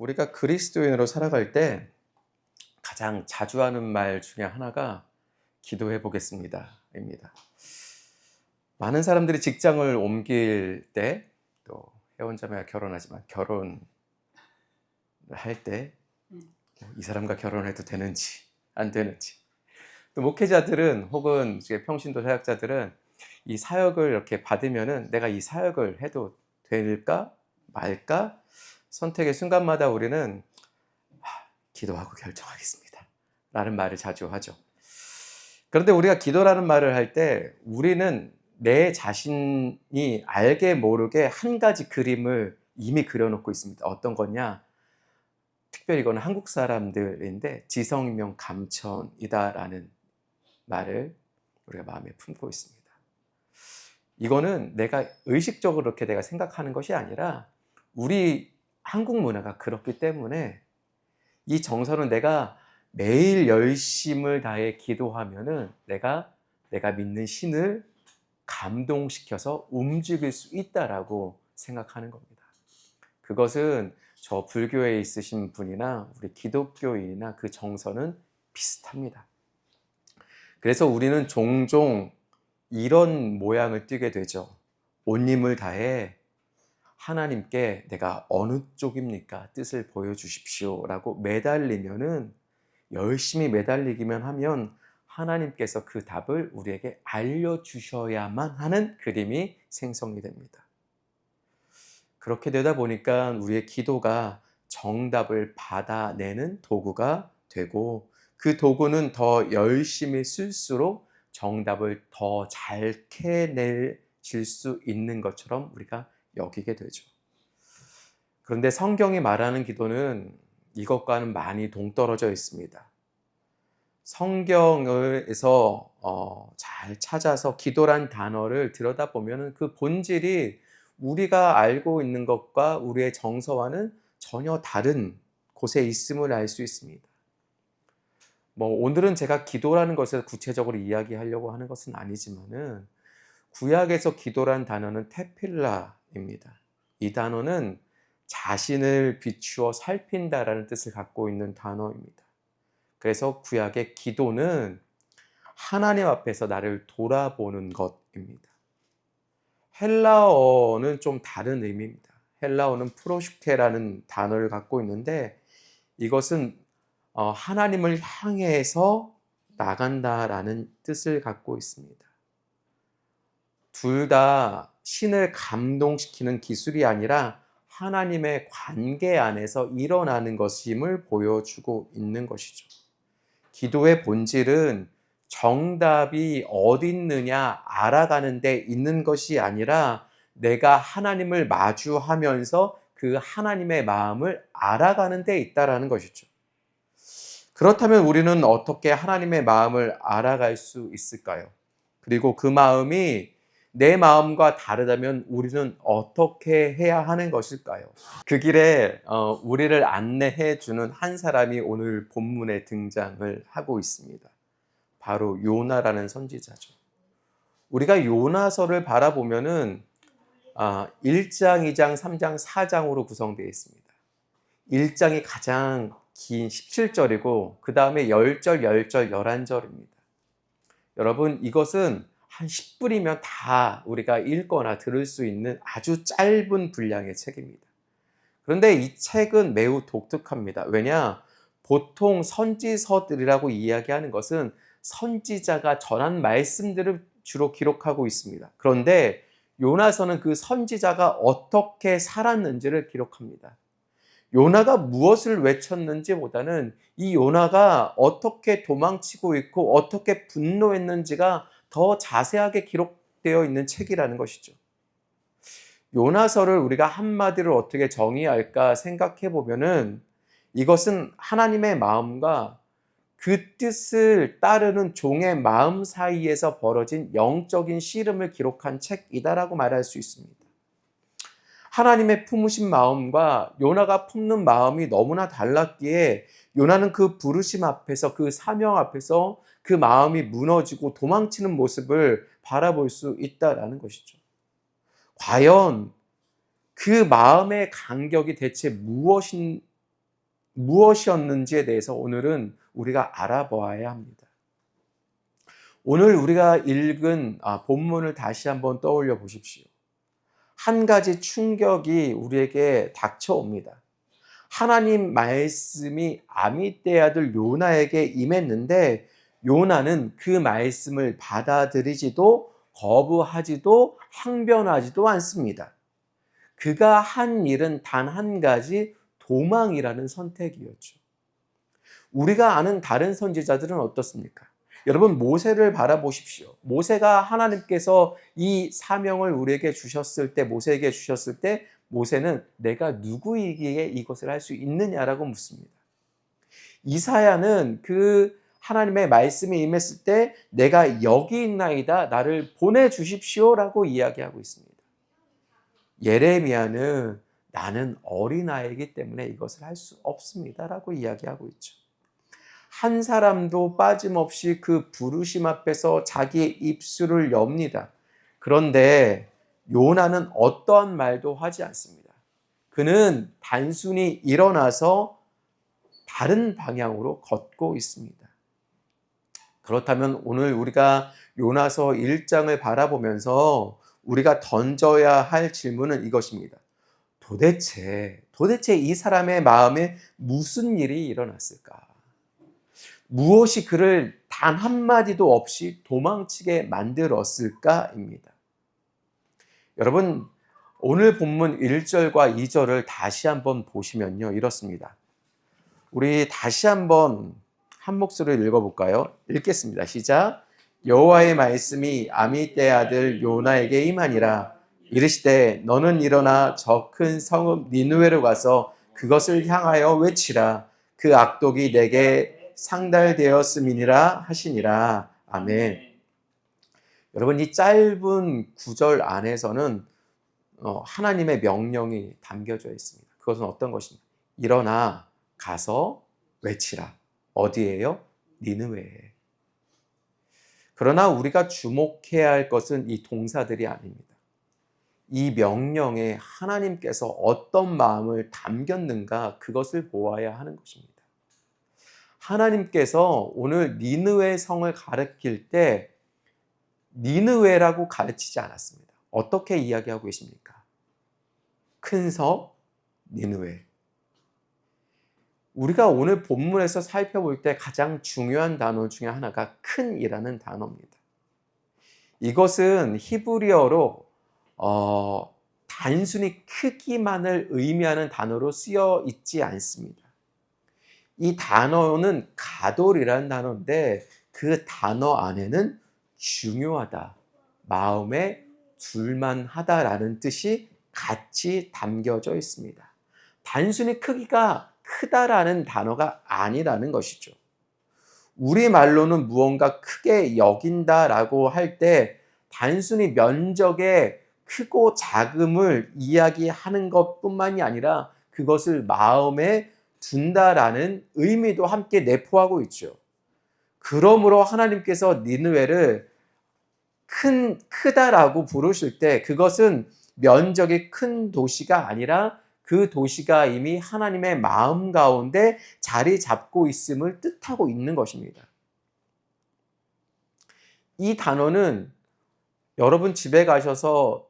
우리가 그리스도인으로 살아갈 때 가장 자주 하는 말 중에 하나가 기도해 보겠습니다입니다. 많은 사람들이 직장을 옮길 때, 또 해혼자매가 결혼하지만 결혼을 할 때 이 사람과 결혼해도 되는지 안 되는지, 또 목회자들은 혹은 평신도 사역자들은 이 사역을 이렇게 받으면은 내가 이 사역을 해도 될까 말까 선택의 순간마다 우리는 기도하고 결정하겠습니다 라는 말을 자주 하죠. 그런데 우리가 기도라는 말을 할 때 우리는 내 자신이 알게 모르게 한 가지 그림을 이미 그려놓고 있습니다. 어떤 거냐? 특별히 이거는 한국 사람들인데 지성명 감천이다라는 말을 우리가 마음에 품고 있습니다. 이거는 내가 의식적으로 그렇게 내가 생각하는 것이 아니라 우리 한국 문화가 그렇기 때문에 이 정서는 내가 매일 열심을 다해 기도하면은 내가 믿는 신을 감동시켜서 움직일 수 있다라고 생각하는 겁니다. 그것은 저 불교에 있으신 분이나 우리 기독교인이나 그 정서는 비슷합니다. 그래서 우리는 종종 이런 모양을 띠게 되죠. 온 힘을 다해 하나님께 내가 어느 쪽입니까? 뜻을 보여주십시오 라고 매달리면은, 열심히 매달리기만 하면 하나님께서 그 답을 우리에게 알려주셔야만 하는 그림이 생성이 됩니다. 그렇게 되다 보니까 우리의 기도가 정답을 받아내는 도구가 되고, 그 도구는 더 열심히 쓸수록 정답을 더 잘 캐내질 수 있는 것처럼 우리가 여기게 되죠. 그런데 성경이 말하는 기도는 이것과는 많이 동떨어져 있습니다. 성경에서 잘 찾아서 기도란 단어를 들여다보면 그 본질이 우리가 알고 있는 것과 우리의 정서와는 전혀 다른 곳에 있음을 알 수 있습니다. 오늘은 제가 기도라는 것을 구체적으로 이야기하려고 하는 것은 아니지만은, 구약에서 기도란 단어는 테필라입니다. 이 단어는 자신을 비추어 살핀다라는 뜻을 갖고 있는 단어입니다. 그래서 구약의 기도는 하나님 앞에서 나를 돌아보는 것입니다. 헬라어는 좀 다른 의미입니다. 헬라어는 프로슈케라는 단어를 갖고 있는데, 이것은 하나님을 향해서 나간다라는 뜻을 갖고 있습니다. 둘 다 신을 감동시키는 기술이 아니라 하나님의 관계 안에서 일어나는 것임을 보여주고 있는 것이죠. 기도의 본질은 정답이 어디 있느냐 알아가는 데 있는 것이 아니라 내가 하나님을 마주하면서 그 하나님의 마음을 알아가는 데 있다라는 것이죠. 그렇다면 우리는 어떻게 하나님의 마음을 알아갈 수 있을까요? 그리고 그 마음이 내 마음과 다르다면 우리는 어떻게 해야 하는 것일까요? 그 길에 우리를 안내해 주는 한 사람이 오늘 본문에 등장을 하고 있습니다. 바로 요나라는 선지자죠. 우리가 요나서를 바라보면은 1장, 2장, 3장, 4장으로 구성되어 있습니다. 1장이 가장 긴 17절이고 그 다음에 10절, 10절, 11절입니다. 여러분, 이것은 한 10분이면 다 우리가 읽거나 들을 수 있는 아주 짧은 분량의 책입니다. 그런데 이 책은 매우 독특합니다. 왜냐? 보통 선지서들이라고 이야기하는 것은 선지자가 전한 말씀들을 주로 기록하고 있습니다. 그런데 요나서는 그 선지자가 어떻게 살았는지를 기록합니다. 요나가 무엇을 외쳤는지보다는 이 요나가 어떻게 도망치고 있고 어떻게 분노했는지가 더 자세하게 기록되어 있는 책이라는 것이죠. 요나서를 우리가 한마디로 어떻게 정의할까 생각해 보면은, 이것은 하나님의 마음과 그 뜻을 따르는 종의 마음 사이에서 벌어진 영적인 씨름을 기록한 책이다라고 말할 수 있습니다. 하나님의 품으신 마음과 요나가 품는 마음이 너무나 달랐기에 요나는 그 부르심 앞에서, 그 사명 앞에서 그 마음이 무너지고 도망치는 모습을 바라볼 수 있다라는 것이죠. 과연 그 마음의 간격이 대체 무엇인 무엇이었는지에 대해서 오늘은 우리가 알아보아야 합니다. 오늘 우리가 읽은 본문을 다시 한번 떠올려 보십시오. 한 가지 충격이 우리에게 닥쳐옵니다. 하나님 말씀이 아미떼의 아들 요나에게 임했는데 요나는 그 말씀을 받아들이지도 거부하지도 항변하지도 않습니다. 그가 한 일은 단 한 가지, 도망이라는 선택이었죠. 우리가 아는 다른 선지자들은 어떻습니까? 여러분, 모세를 바라보십시오. 모세가 하나님께서 이 사명을 우리에게 주셨을 때, 모세에게 주셨을 때 모세는 내가 누구이기에 이것을 할 수 있느냐라고 묻습니다. 이사야는 그 하나님의 말씀이 임했을 때 내가 여기 있나이다, 나를 보내주십시오라고 이야기하고 있습니다. 예레미야는 나는 어린아이이기 때문에 이것을 할 수 없습니다라고 이야기하고 있죠. 한 사람도 빠짐없이 그 부르심 앞에서 자기의 입술을 엽니다. 그런데 요나는 어떠한 말도 하지 않습니다. 그는 단순히 일어나서 다른 방향으로 걷고 있습니다. 그렇다면 오늘 우리가 요나서 1장을 바라보면서 우리가 던져야 할 질문은 이것입니다. 도대체 이 사람의 마음에 무슨 일이 일어났을까? 무엇이 그를 단 한마디도 없이 도망치게 만들었을까입니다. 여러분, 오늘 본문 1절과 2절을 다시 한번 보시면요, 이렇습니다. 우리 다시 한번 한 목소리로 읽어볼까요? 읽겠습니다. 시작. 여호와의 말씀이 아미떼의 아들 요나에게 임하니라. 이르시되 너는 일어나 저 큰 성읍 니느웨로 가서 그것을 향하여 외치라. 그 악독이 내게 상달되었음이니라 하시니라. 아멘. 여러분, 이 짧은 구절 안에서는 하나님의 명령이 담겨져 있습니다. 그것은 어떤 것입니까? 일어나 가서 외치라. 어디예요? 니느웨에. 그러나 우리가 주목해야 할 것은 이 동사들이 아닙니다. 이 명령에 하나님께서 어떤 마음을 담겼는가, 그것을 보아야 하는 것입니다. 하나님께서 오늘 니느웨 성을 가리킬 때 니느웨라고 가르치지 않았습니다. 어떻게 이야기하고 계십니까? 큰 성 니느웨. 우리가 오늘 본문에서 살펴볼 때 가장 중요한 단어 중에 하나가 큰이라는 단어입니다. 이것은 히브리어로 단순히 크기만을 의미하는 단어로 쓰여 있지 않습니다. 이 단어는 가돌이라는 단어인데 그 단어 안에는 중요하다, 마음에 둘만하다라는 뜻이 같이 담겨져 있습니다. 단순히 크기가 크다라는 단어가 아니라는 것이죠. 우리말로는 무언가 크게 여긴다라고 할 때 단순히 면적의 크고 작음을 이야기하는 것뿐만이 아니라 그것을 마음에 둔다라는 의미도 함께 내포하고 있죠. 그러므로 하나님께서 니느웨를 크다라고 부르실 때 그것은 면적이 큰 도시가 아니라 그 도시가 이미 하나님의 마음 가운데 자리 잡고 있음을 뜻하고 있는 것입니다. 이 단어는 여러분 집에 가셔서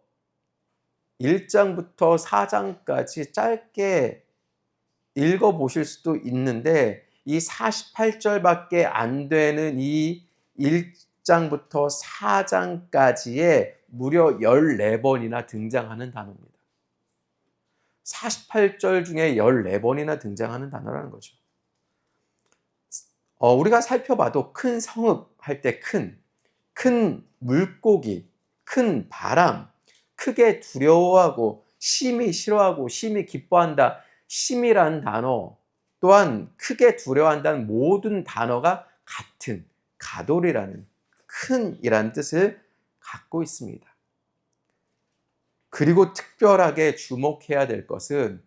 1장부터 4장까지 짧게 읽어보실 수도 있는데 이 48절밖에 안 되는 이 1장부터 4장까지에 무려 14번이나 등장하는 단어입니다. 48절 중에 14번이나 등장하는 단어라는 거죠. 우리가 살펴봐도 큰 성읍 할 때 큰 물고기, 큰 바람, 크게 두려워하고 심히 싫어하고 심히 기뻐한다. 심이라는 단어 또한 크게 두려워한다는 모든 단어가 같은 가돌이라는 큰이라는 뜻을 갖고 있습니다. 그리고 특별하게 주목해야 될 것은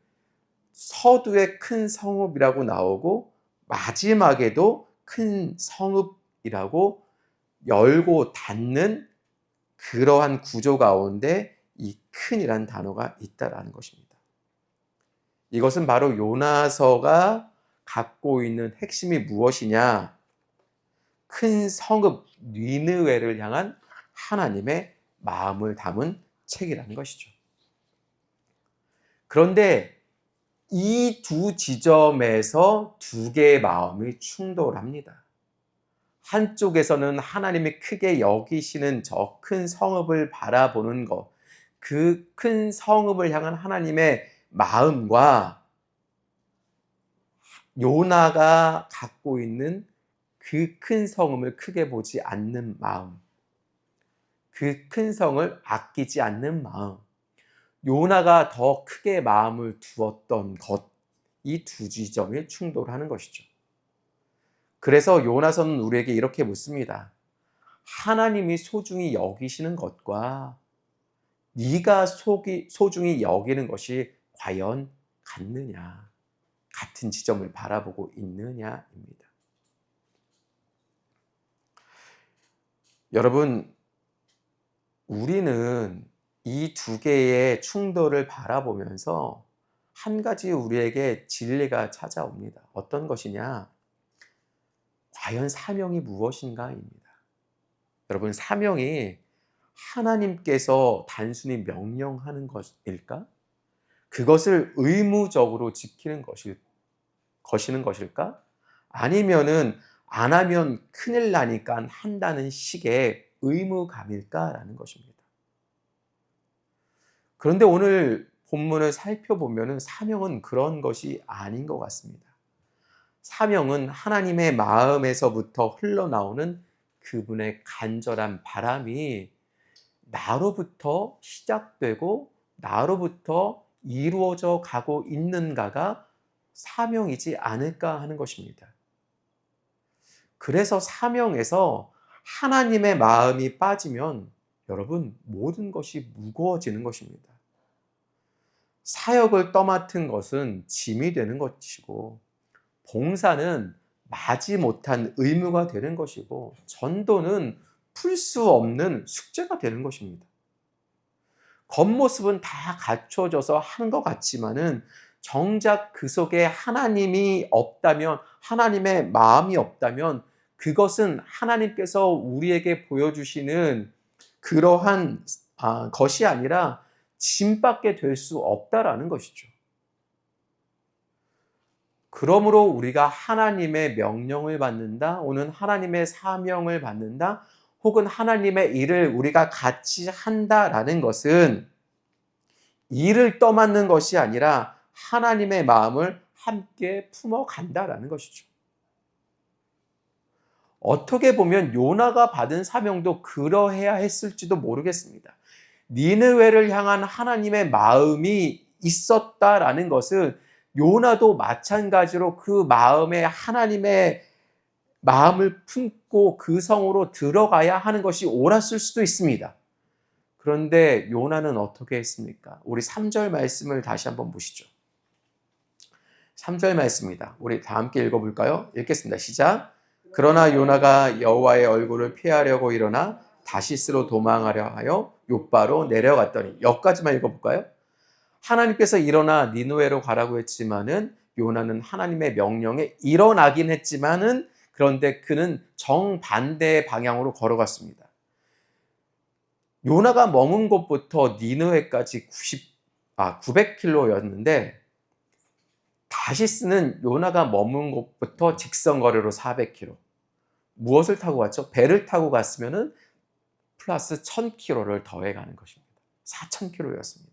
서두에 큰 성읍이라고 나오고 마지막에도 큰 성읍이라고 열고 닫는 그러한 구조 가운데 이 큰이라는 단어가 있다라는 것입니다. 이것은 바로 요나서가 갖고 있는 핵심이 무엇이냐? 큰 성읍 니느웨를 향한 하나님의 마음을 담은 책이라는 것이죠. 그런데 이 두 지점에서 두 개의 마음이 충돌합니다. 한쪽에서는 하나님이 크게 여기시는 저 큰 성읍을 바라보는 것, 그 큰 성읍을 향한 하나님의 마음과 요나가 갖고 있는 그 큰 성읍을 크게 보지 않는 마음, 그 큰 성을 아끼지 않는 마음, 요나가 더 크게 마음을 두었던 것, 이 두 지점이 충돌하는 것이죠. 그래서 요나서는 우리에게 이렇게 묻습니다. 하나님이 소중히 여기시는 것과 네가 소중히 여기는 것이 과연 같느냐, 같은 지점을 바라보고 있느냐입니다. 여러분, 우리는 이 두 개의 충돌을 바라보면서 한 가지 우리에게 진리가 찾아옵니다. 어떤 것이냐? 과연 사명이 무엇인가입니다. 여러분, 사명이 하나님께서 단순히 명령하는 것일까? 그것을 의무적으로 지키는 것이는 것일까? 아니면은 안 하면 큰일 나니까 한다는 식의 의무감일까라는 것입니다. 그런데 오늘 본문을 살펴보면 사명은 그런 것이 아닌 것 같습니다. 사명은 하나님의 마음에서부터 흘러나오는 그분의 간절한 바람이 나로부터 시작되고 나로부터 이루어져 가고 있는가가 사명이지 않을까 하는 것입니다. 그래서 사명에서 하나님의 마음이 빠지면 여러분, 모든 것이 무거워지는 것입니다. 사역을 떠맡은 것은 짐이 되는 것이고, 봉사는 마지못한 의무가 되는 것이고, 전도는 풀 수 없는 숙제가 되는 것입니다. 겉모습은 다 갖춰져서 하는 것 같지만은 정작 그 속에 하나님이 없다면, 하나님의 마음이 없다면 그것은 하나님께서 우리에게 보여주시는 그러한 것이 아니라 짐밖에 될 수 없다라는 것이죠. 그러므로 우리가 하나님의 명령을 받는다, 오는 하나님의 사명을 받는다, 혹은 하나님의 일을 우리가 같이 한다라는 것은 일을 떠맡는 것이 아니라 하나님의 마음을 함께 품어간다라는 것이죠. 어떻게 보면 요나가 받은 사명도 그러해야 했을지도 모르겠습니다. 니느웨를 향한 하나님의 마음이 있었다라는 것은 요나도 마찬가지로 그 마음에 하나님의 마음을 품고 그 성으로 들어가야 하는 것이 옳았을 수도 있습니다. 그런데 요나는 어떻게 했습니까? 우리 3절 말씀을 다시 한번 보시죠. 3절 말씀입니다. 우리 다 함께 읽어볼까요? 읽겠습니다. 시작. 그러나 요나가 여호와의 얼굴을 피하려고 일어나 다시스로 도망하려 하여 욥바로 내려갔더니, 여기까지만 읽어볼까요? 하나님께서 일어나 니느웨로 가라고 했지만은 요나는 하나님의 명령에 일어나긴 했지만은 그런데 그는 정반대의 방향으로 걸어갔습니다. 요나가 머문 곳부터 니느웨까지 900km였는데 다시스는 요나가 머문 곳부터 직선거리로 400km. 무엇을 타고 갔죠? 배를 타고 갔으면은 플러스 1000km를 더해가는 것입니다. 4000km였습니다.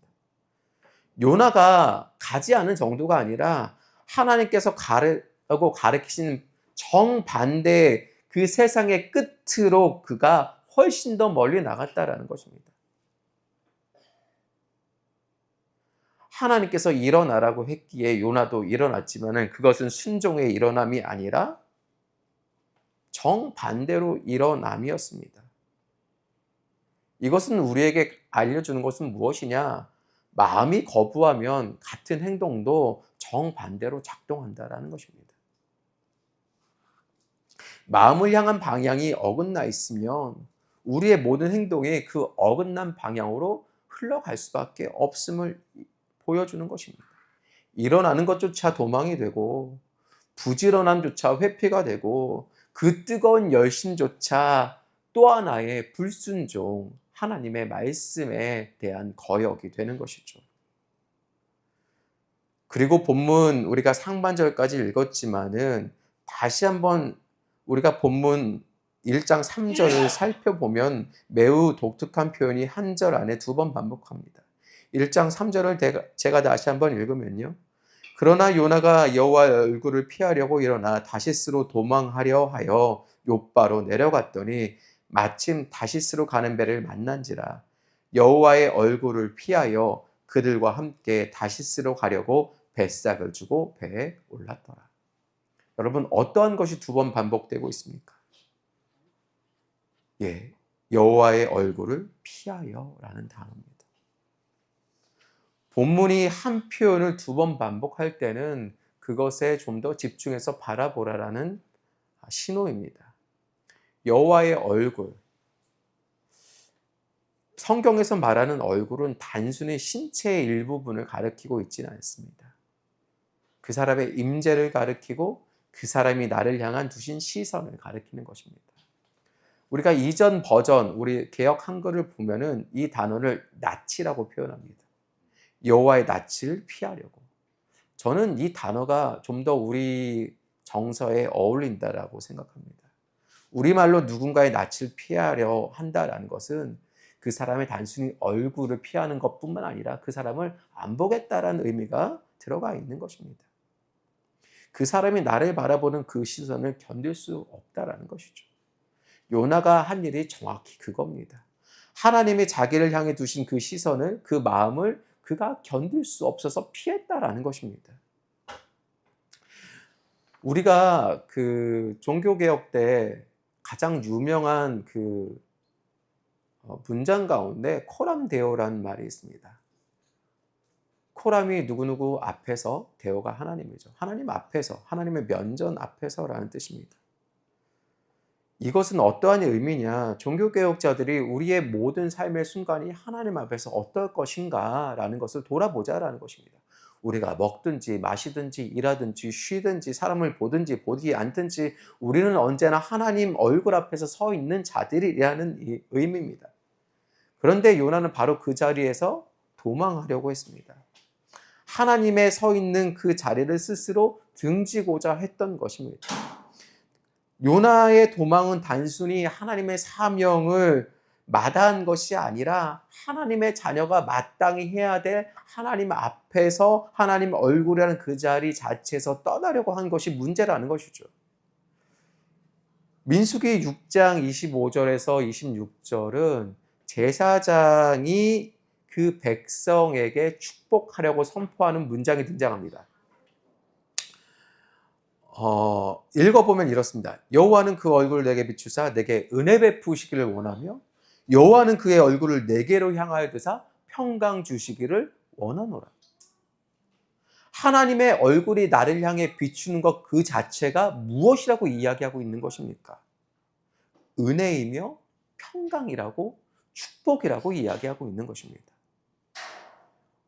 요나가 가지 않은 정도가 아니라 하나님께서 가르치신 정반대의 그 세상의 끝으로 그가 훨씬 더 멀리 나갔다라는 것입니다. 하나님께서 일어나라고 했기에 요나도 일어났지만은 그것은 순종의 일어남이 아니라 정반대로 일어남이었습니다. 이것은 우리에게 알려주는 것은 무엇이냐? 마음이 거부하면 같은 행동도 정반대로 작동한다라는 것입니다. 마음을 향한 방향이 어긋나 있으면 우리의 모든 행동이 그 어긋난 방향으로 흘러갈 수밖에 없음을 보여주는 것입니다. 일어나는 것조차 도망이 되고 부지런함조차 회피가 되고 그 뜨거운 열심조차 또 하나의 불순종, 하나님의 말씀에 대한 거역이 되는 것이죠. 그리고 본문 우리가 상반절까지 읽었지만은 다시 한번 우리가 본문 1장 3절을 살펴보면 매우 독특한 표현이 한 절 안에 두 번 반복합니다. 1장 3절을 제가 다시 한번 읽으면요. 그러나 요나가 여호와의 얼굴을 피하려고 일어나 다시스로 도망하려 하여 욥바로 내려갔더니 마침 다시스로 가는 배를 만난지라 여호와의 얼굴을 피하여 그들과 함께 다시스로 가려고 뱃삭을 주고 배에 올랐더라. 여러분, 어떠한 것이 두 번 반복되고 있습니까? 예, 여호와의 얼굴을 피하여라는 단어입니다. 본문이 한 표현을 두 번 반복할 때는 그것에 좀 더 집중해서 바라보라라는 신호입니다. 여호와의 얼굴. 성경에서 말하는 얼굴은 단순히 신체의 일부분을 가리키고 있지는 않습니다. 그 사람의 임재를 가리키고 그 사람이 나를 향한 두신 시선을 가리키는 것입니다. 우리가 이전 버전, 우리 개역 한글을 보면은 이 단어를 낯이라고 표현합니다. 여호와의 낯을 피하려고. 저는 이 단어가 좀 더 우리 정서에 어울린다라고 생각합니다. 우리말로 누군가의 낯을 피하려 한다라는 것은 그 사람의 단순히 얼굴을 피하는 것뿐만 아니라 그 사람을 안 보겠다라는 의미가 들어가 있는 것입니다. 그 사람이 나를 바라보는 그 시선을 견딜 수 없다라는 것이죠. 요나가 한 일이 정확히 그겁니다. 하나님이 자기를 향해 두신 그 시선을, 그 마음을 그가 견딜 수 없어서 피했다라는 것입니다. 우리가 그 종교개혁 때 가장 유명한 그 문장 가운데 코람 데오라는 말이 있습니다. 코람이 누구누구 앞에서, 데오가 하나님이죠. 하나님 앞에서, 하나님의 면전 앞에서라는 뜻입니다. 이것은 어떠한 의미냐? 종교개혁자들이 우리의 모든 삶의 순간이 하나님 앞에서 어떨 것인가 라는 것을 돌아보자라는 것입니다. 우리가 먹든지 마시든지 일하든지 쉬든지 사람을 보든지 보지 않든지 우리는 언제나 하나님 얼굴 앞에서 서 있는 자들이라는 의미입니다. 그런데 요나는 바로 그 자리에서 도망하려고 했습니다. 하나님의 서 있는 그 자리를 스스로 등지고자 했던 것입니다. 요나의 도망은 단순히 하나님의 사명을 마다한 것이 아니라 하나님의 자녀가 마땅히 해야 될 하나님 앞에서 하나님 얼굴이라는 그 자리 자체에서 떠나려고 한 것이 문제라는 것이죠. 민수기 6장 25절에서 26절은 제사장이 그 백성에게 축복하려고 선포하는 문장이 등장합니다. 읽어보면 이렇습니다. 여호와는 그 얼굴을 내게 비추사 내게 은혜 베푸시기를 원하며 여호와는 그의 얼굴을 내게로 향하여 드사 평강 주시기를 원하노라. 하나님의 얼굴이 나를 향해 비추는 것 그 자체가 무엇이라고 이야기하고 있는 것입니까? 은혜이며 평강이라고, 축복이라고 이야기하고 있는 것입니다.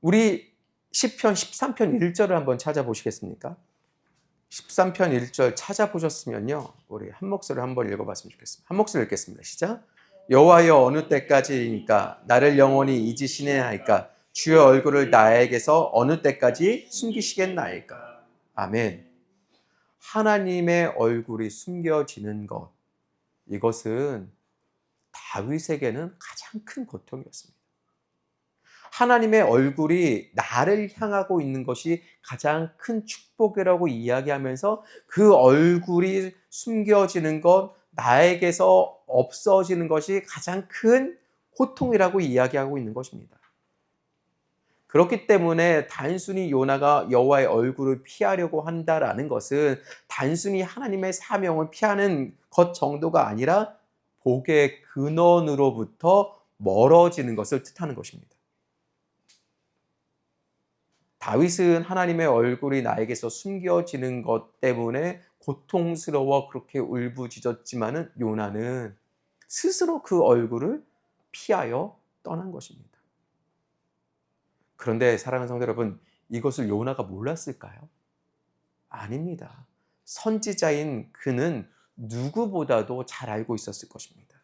우리 시편 13편 1절을 한번 찾아보시겠습니까? 13편 1절 찾아보셨으면요, 우리 한 목소리를 한번 읽어봤으면 좋겠습니다. 한 목소리 읽겠습니다. 시작. 여호와여 어느 때까지이니까 나를 영원히 잊으시네하이까 주의 얼굴을 나에게서 어느 때까지 숨기시겠나이까. 아멘. 하나님의 얼굴이 숨겨지는 것, 이것은 다윗에게는 가장 큰 고통이었습니다. 하나님의 얼굴이 나를 향하고 있는 것이 가장 큰 축복이라고 이야기하면서 그 얼굴이 숨겨지는 것, 나에게서 없어지는 것이 가장 큰 고통이라고 이야기하고 있는 것입니다. 그렇기 때문에 단순히 요나가 여호와의 얼굴을 피하려고 한다라는 것은 단순히 하나님의 사명을 피하는 것 정도가 아니라 복의 근원으로부터 멀어지는 것을 뜻하는 것입니다. 다윗은 하나님의 얼굴이 나에게서 숨겨지는 것 때문에 고통스러워 그렇게 울부짖었지만은 요나는 스스로 그 얼굴을 피하여 떠난 것입니다. 그런데 사랑하는 성도 여러분, 이것을 요나가 몰랐을까요? 아닙니다. 선지자인 그는 누구보다도 잘 알고 있었을 것입니다.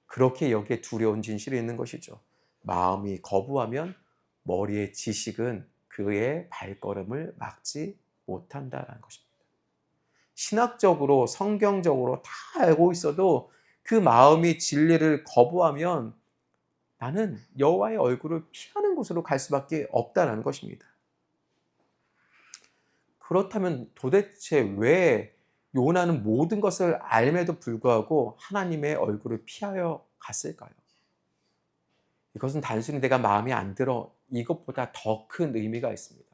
그렇게 여기에 두려운 진실이 있는 것이죠. 마음이 거부하면 머리의 지식은 그의 발걸음을 막지 못한다는 것입니다. 신학적으로 성경적으로 다 알고 있어도 그 마음이 진리를 거부하면 나는 여호와의 얼굴을 피하는 곳으로 갈 수밖에 없다는 것입니다. 그렇다면 도대체 왜 요나는 모든 것을 알매도 불구하고 하나님의 얼굴을 피하여 갔을까요? 이것은 단순히 내가 마음에 안 들어 이것보다 더 큰 의미가 있습니다.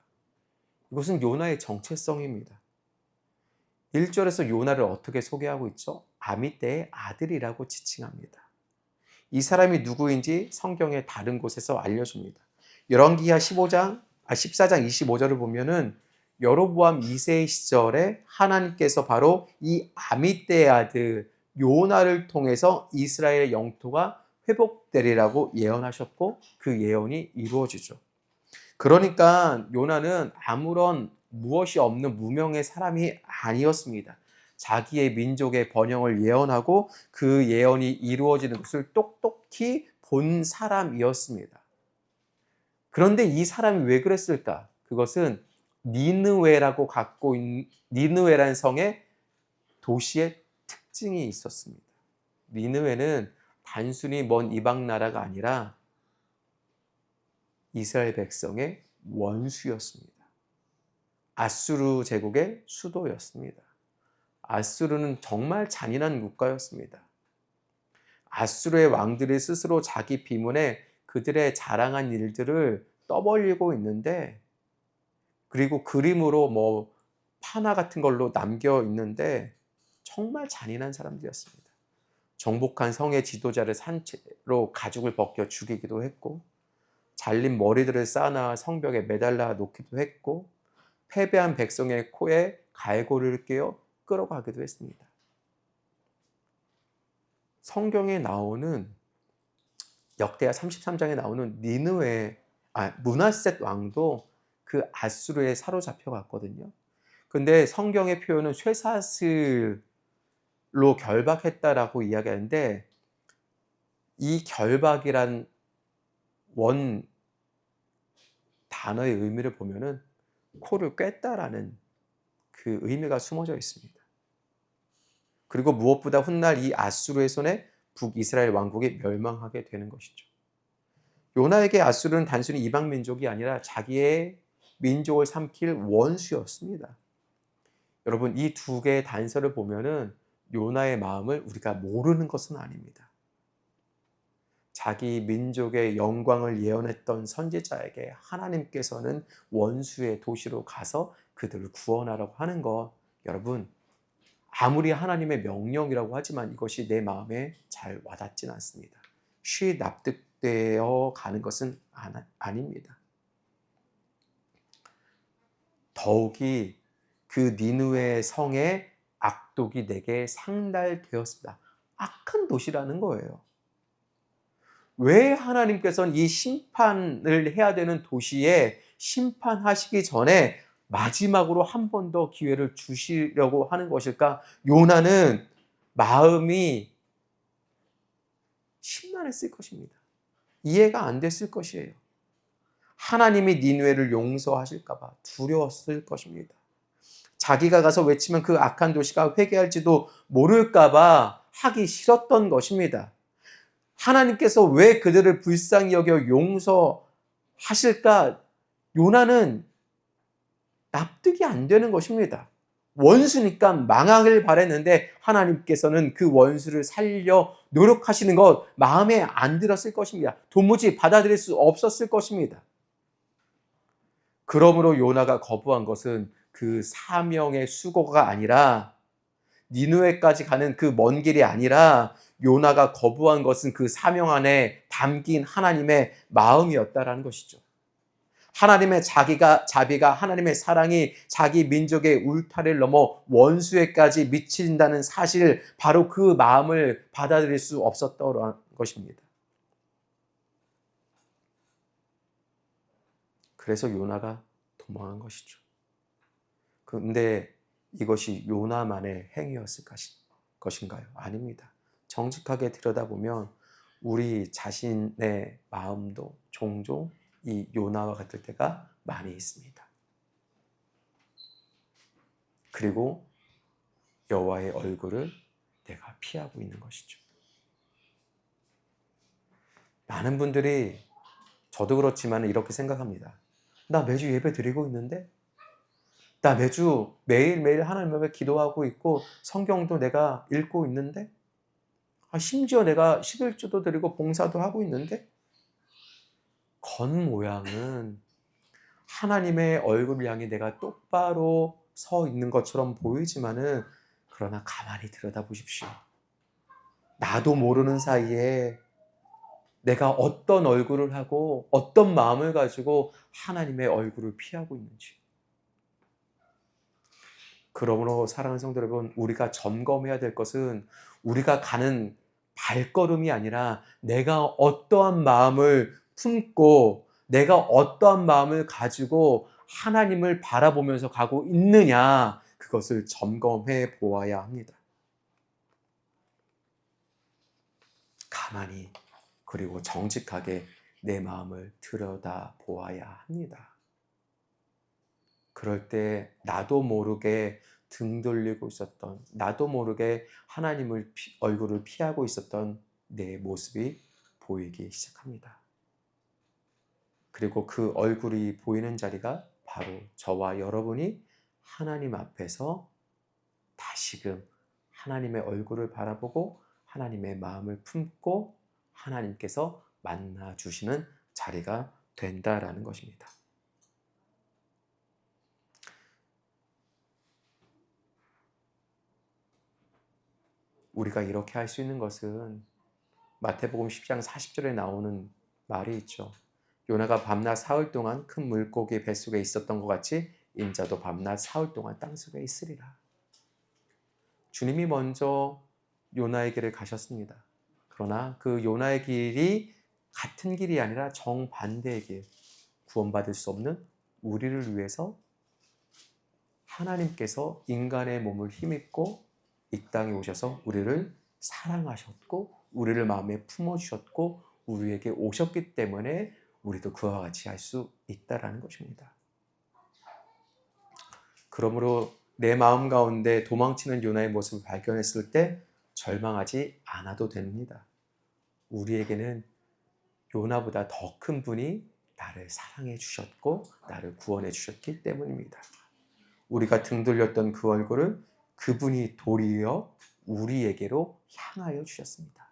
이것은 요나의 정체성입니다. 1절에서 요나를 어떻게 소개하고 있죠? 아미떼의 아들이라고 지칭합니다. 이 사람이 누구인지 성경의 다른 곳에서 알려줍니다. 열왕기하 14장 25절을 보면은 여로보암 2세 시절에 하나님께서 바로 이 아미떼의 아들 요나를 통해서 이스라엘의 영토가 회복되리라고 예언하셨고 그 예언이 이루어지죠. 그러니까 요나는 아무런 무엇이 없는 무명의 사람이 아니었습니다. 자기의 민족의 번영을 예언하고 그 예언이 이루어지는 것을 똑똑히 본 사람이었습니다. 그런데 이 사람이 왜 그랬을까? 그것은 니느웨라고 갖고 있는 니느웨라는 성의 도시의 특징이 있었습니다. 니느웨는 단순히 먼 이방 나라가 아니라 이스라엘 백성의 원수였습니다. 아수르 제국의 수도였습니다. 아수르는 정말 잔인한 국가였습니다. 아수르의 왕들이 스스로 자기 비문에 그들의 자랑한 일들을 떠벌리고 있는데, 그리고 그림으로 판화 같은 걸로 남겨 있는데 정말 잔인한 사람들이었습니다. 정복한 성의 지도자를 산채로 가죽을 벗겨 죽이기도 했고, 잘린 머리들을 쌓아 성벽에 매달라 놓기도 했고, 패배한 백성의 코에 갈고리를 끼워 끌어가기도 했습니다. 성경에 나오는 역대하 33장에 나오는 므낫셋 왕도 그 아수르에 사로잡혀 갔거든요. 근데 성경의 표현은 쇠사슬로 결박했다라고 이야기하는데, 이 결박이란 원 단어의 의미를 보면은 코를 꿰다라는 그 의미가 숨어져 있습니다. 그리고 무엇보다 훗날 이 아수르의 손에 북이스라엘 왕국이 멸망하게 되는 것이죠. 요나에게 아수르는 단순히 이방 민족이 아니라 자기의 민족을 삼킬 원수였습니다. 여러분, 이 두 개의 단서를 보면은 요나의 마음을 우리가 모르는 것은 아닙니다. 자기 민족의 영광을 예언했던 선지자에게 하나님께서는 원수의 도시로 가서 그들을 구원하라고 하는 것, 여러분, 아무리 하나님의 명령이라고 하지만 이것이 내 마음에 잘 와닿지는 않습니다. 쉬 납득되어 가는 것은 아닙니다. 더욱이 그 니느웨 성의 악독이 내게 상달되었습니다. 악한 도시라는 거예요. 왜 하나님께서는 이 심판을 해야 되는 도시에 심판하시기 전에 마지막으로 한 번 더 기회를 주시려고 하는 것일까? 요나는 마음이 심란했을 것입니다. 이해가 안 됐을 것이에요. 하나님이 니느웨를 용서하실까 봐 두려웠을 것입니다. 자기가 가서 외치면 그 악한 도시가 회개할지도 모를까 봐 하기 싫었던 것입니다. 하나님께서 왜 그들을 불쌍히 여겨 용서하실까? 요나는 납득이 안 되는 것입니다. 원수니까 망하길 바랬는데 하나님께서는 그 원수를 살려 노력하시는 것 마음에 안 들었을 것입니다. 도무지 받아들일 수 없었을 것입니다. 그러므로 요나가 거부한 것은 그 사명의 수고가 아니라, 니느웨까지 가는 그 먼 길이 아니라, 요나가 거부한 것은 그 사명 안에 담긴 하나님의 마음이었다라는 것이죠. 하나님의 자비가 것하나님의 사랑이 자기 민족의 울타리를 넘어 원수에까지 미친다는 사실, 바로 그 마음을 받아들일 수 없었던 것입니다. 그래서 요나가 도망한 것이죠. 그런데 이것이 요나만의 행위였을 것인가요? 아닙니다. 정직하게 들여다보면 우리 자신의 마음도 종종 이 요나와 같을 때가 많이 있습니다. 그리고 여호와의 얼굴을 내가 피하고 있는 것이죠. 많은 분들이, 저도 그렇지만 이렇게 생각합니다. 나 매주 예배 드리고 있는데, 나 매주 매일매일 하나님 앞에 기도하고 있고 성경도 내가 읽고 있는데, 심지어 내가 11조도 드리고 봉사도 하고 있는데, 겉모양은 하나님의 얼굴을 향해 내가 똑바로 서 있는 것처럼 보이지만은, 그러나 가만히 들여다보십시오. 나도 모르는 사이에 내가 어떤 얼굴을 하고 어떤 마음을 가지고 하나님의 얼굴을 피하고 있는지. 그러므로 사랑하는 성도 여러분, 우리가 점검해야 될 것은 우리가 가는 발걸음이 아니라 내가 어떠한 마음을 품고 내가 어떠한 마음을 가지고 하나님을 바라보면서 가고 있느냐, 그것을 점검해 보아야 합니다. 가만히 그리고 정직하게 내 마음을 들여다 보아야 합니다. 그럴 때 나도 모르게 등 돌리고 있었던, 나도 모르게 하나님을 얼굴을 피하고 있었던 내 모습이 보이기 시작합니다. 그리고 그 얼굴이 보이는 자리가 바로 저와 여러분이 하나님 앞에서 다시금 하나님의 얼굴을 바라보고 하나님의 마음을 품고 하나님께서 만나 주시는 자리가 된다라는 것입니다. 우리가 이렇게 할 수 있는 것은 마태복음 10장 40절에 나오는 말이 있죠. 요나가 밤낮 사흘 동안 큰 물고기 뱃속에 있었던 것 같이 인자도 밤낮 사흘 동안 땅속에 있으리라. 주님이 먼저 요나의 길을 가셨습니다. 그러나 그 요나의 길이 같은 길이 아니라 정반대의 길, 구원받을 수 없는 우리를 위해서 하나님께서 인간의 몸을 힘입고 이 땅에 오셔서 우리를 사랑하셨고 우리를 마음에 품어주셨고 우리에게 오셨기 때문에 우리도 그와 같이 할 수 있다라는 것입니다. 그러므로 내 마음 가운데 도망치는 요나의 모습을 발견했을 때 절망하지 않아도 됩니다. 우리에게는 요나보다 더 큰 분이 나를 사랑해 주셨고 나를 구원해 주셨기 때문입니다. 우리가 등 돌렸던 그 얼굴을 그분이 도리어 우리에게로 향하여 주셨습니다.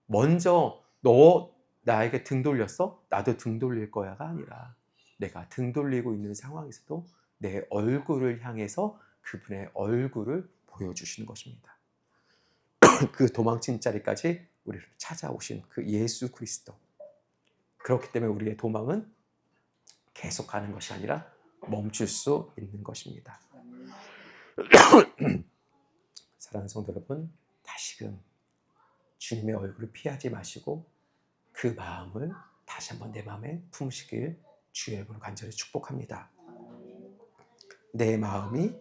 먼저 너 나에게 등 돌렸어? 나도 등 돌릴 거야가 아니라 내가 등 돌리고 있는 상황에서도 내 얼굴을 향해서 그분의 얼굴을 보여주시는 것입니다. 그 도망친 자리까지 우리를 찾아오신 그 예수 그리스도. 그렇기 때문에 우리의 도망은 계속가는 것이 아니라 멈출 수 있는 것입니다. 사랑하는 성도 여러분, 다시금 주님의 얼굴을 피하지 마시고 그 마음을 다시 한번 내 마음에 품으시길 주의 이름으로 간절히 축복합니다. 내 마음이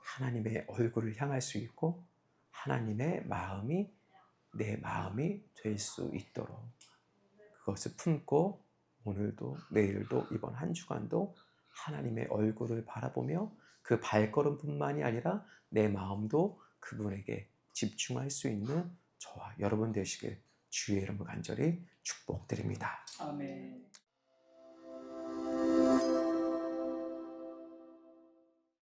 하나님의 얼굴을 향할 수 있고 하나님의 마음이 내 마음이 될 수 있도록 그것을 품고 오늘도 내일도 이번 한 주간도 하나님의 얼굴을 바라보며 그 발걸음뿐만이 아니라 내 마음도 그분에게 집중할 수 있는 저와 여러분 되시길 주의 이름으로 간절히 축복드립니다. 아멘.